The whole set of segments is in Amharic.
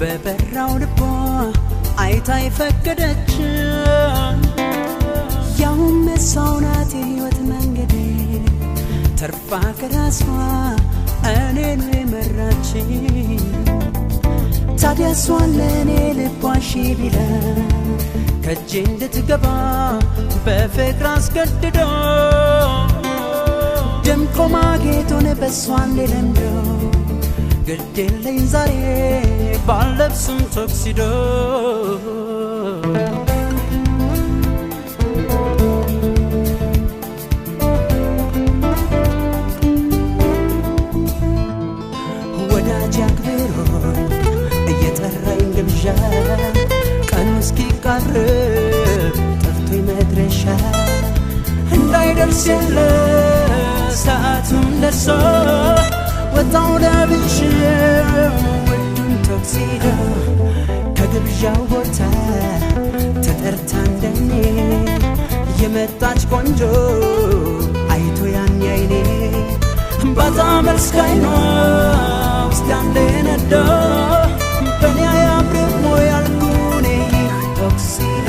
በበራው ልቧ አይታ ይፈቀደች ያውም ሰው ናት የሕይወት መንገዴ ተርፋ ከራሷ እኔን መራች ታዲያ እሷን ለእኔ ልቧ እሺ ቢላ ከእጄ እንድትገባ በፍቅር አስገድዶ ደምቆ ማጌጡን በእሷ እንድለምደው ግድ የለኝ ዛሬ ባለብስም ቶክሲዶ ወዳጅ አክብሮኝ እየጠራኝ ግብዣ ቀኑ እስኪቃርብ ጠፍቶኝ መድረሻ እንዳይደርስ የለ ሰዓቱም ደርሶ ወጣው ለብሼ ውዱን ቶክሲዶ ከግብዣው ቦታ ተጠርታ እንደኔ የመጣች ቆንጆ አይቶ ያን አይኔ ባታ መልስ ካይኗ ውስጥ ያንዴ ነዶ በኔ አያምርም ወይ ያልኩኔ ይህ ቶክሲዶ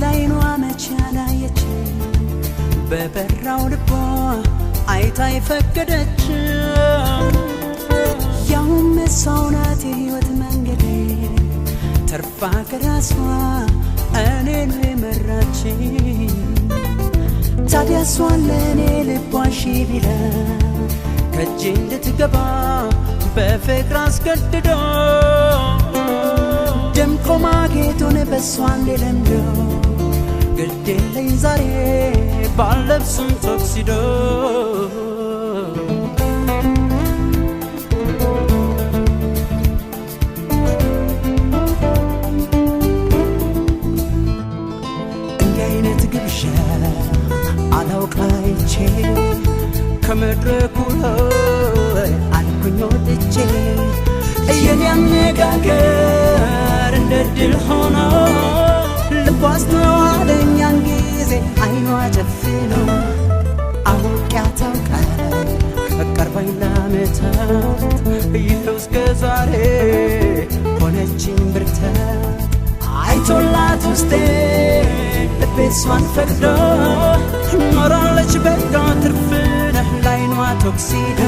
ላይኗ መቼ አላየች በበራው ልቧ አይታ ይፈቀደች ያውም ሰው ናት የሕይወት መንገዴ ተርፋ ከራሷ እኔን መራች ታዲያ እሷን ለእኔ ልቧ እሺ ቢላ ከእጄ እንድትገባ በፍቅር አስገድዶ ደምቆ ማጌጡን በእሷ እንድለምደው ግድ የለኝ ዛሬ ባለብስም ቶክሲዶ እንዲህ አይነት ግብዣ አላውቃይቼ ከመድረኩ ላይ አልኩኝ ወጥቼ የኔ አነጋገር እንደ ድል ሆኖ ልቧ አስተዋለኝ ያን ጊዜ አይኗ ጨፍኖ አውቄያት ታውቃለች ቀርባኝ ለዓመታት ይኸው እስከ ዛሬ ሆነችኝ ብርታት አይቶላት ውስጤ ልቤ እሷን ፈቅዶ ኖራለች በቃ ትርፍ ነህ ላይኗ ቶክሲዶ